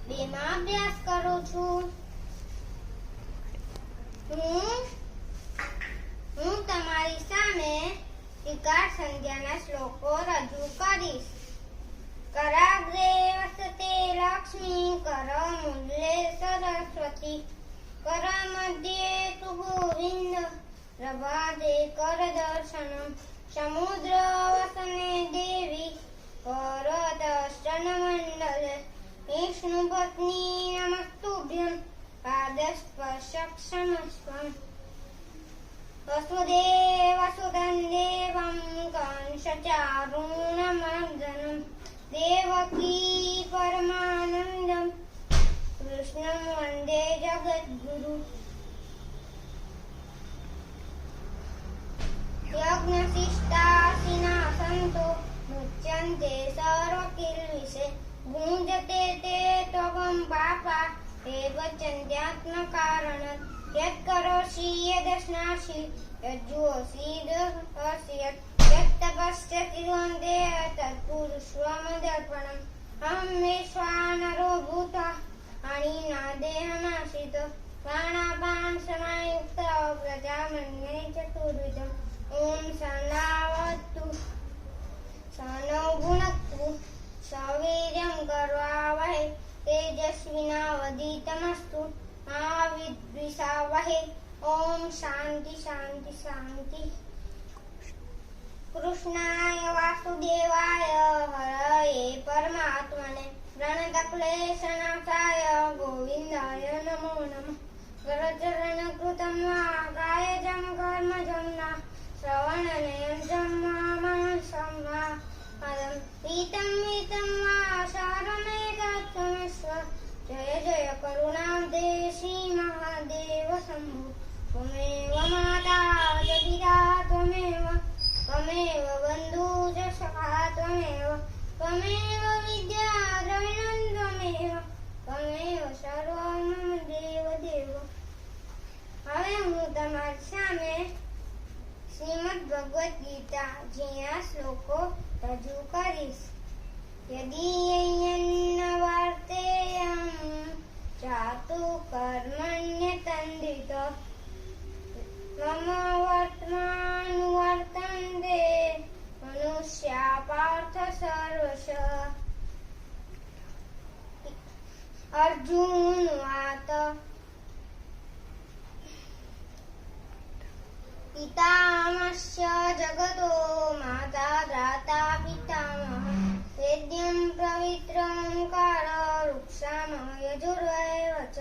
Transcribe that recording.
2 માં અભ્યાસ કરું છું. હું તમારી સામે વિકાર સંધ્યાના શ્લોકો રજૂ કરીશ. કરાગ્રે વસતે લક્ષ્મી, કરમૂલે સરસ્વતી, કર મધ્યે તુ ગોવિંદ, પ્રભાતે કર દર્શનમ, સમુદ્ર વસને દેવી, કરદર્શન મંડલે, વિષ્ણુ પત્ની નમસ્તુભ્યં, પાદસ્પર્શક્ષમસ્વમ. વસુદેવસુતં દેવં કંસચારૂણમર્દનમ, દેવકી પરમાનંદમ, કૃષ્ણં વંદે જગદ્ગુરુ. યજ્ઞશિષ્ટાશિના સંતો મુચ્યન્તે સર્વકિલ્બિષે, ગુંજતે તે ત્વગં પાપા, તે વચન્ત્યાત્મકારણાत्. યત્કરોષિ યદશ્નાસि, યજ્જુહોષિ દુર્હોષિ, યત્તપસ્યસि દ્વંદ્વે તત્કુરુષ્વમદર્પણम्. અહં વૈશ્વાનરો ભૂતઃ અણીના દેહમાશ્રિતો, પ્રાણાપાન સમાયુક્તો પ્રજાપતિને ચતુર્વિધम्. ઓમ સનાવતુ સનૌ ભુનક્તુ, સવીર્યં કરવાવહૈ, તેજસ્વિનાવધીતમસ્તુ મા વિદ્વિષાવહૈ. ઓમ શાંતિ શાંતિ શાંતિ. કૃષ્ણાય વાસુદેવાય હરયે પરમાત્મને, પ્रणतक्लेशनाशाय गोविन्दाय नमो नमः. करचरणकृतं वा कायजं कर्मजं वा, श्रवणनयनं मामहं वा, पदं पीतं वीतं वा शरणमेतत्त्वमस्व. जय जय करुणाब्धे श्रीमहादेव शम्भो. त्वमेव माता च पिता त्वमेव, त्वमेव बन्धुः च सखा त्वमेव, त्वमेव विद्या द्रविणं त्वमेव, त्वमेव સર્વં મમ દેવ દેવ. હવે હું તમારી સામે શ્રીમદ ભગવદ્ ગીતા જેના શ્લોકો રજૂ કરીશ. યદિ વર્તેયં ચાતુ કર્મણ્યતન્દ્રિત, મમ વર્તમાનુવર્તન્તે મનુષ્યા પાર્થ સર્વશ. અર્જુન વાત. પિતામહસ્ય જગતો માતા ભ્રાતા પિતામહઃ, વેદ્યં પવિત્રં કાળ વૃક્ષામ યજુર્વેદ ચ.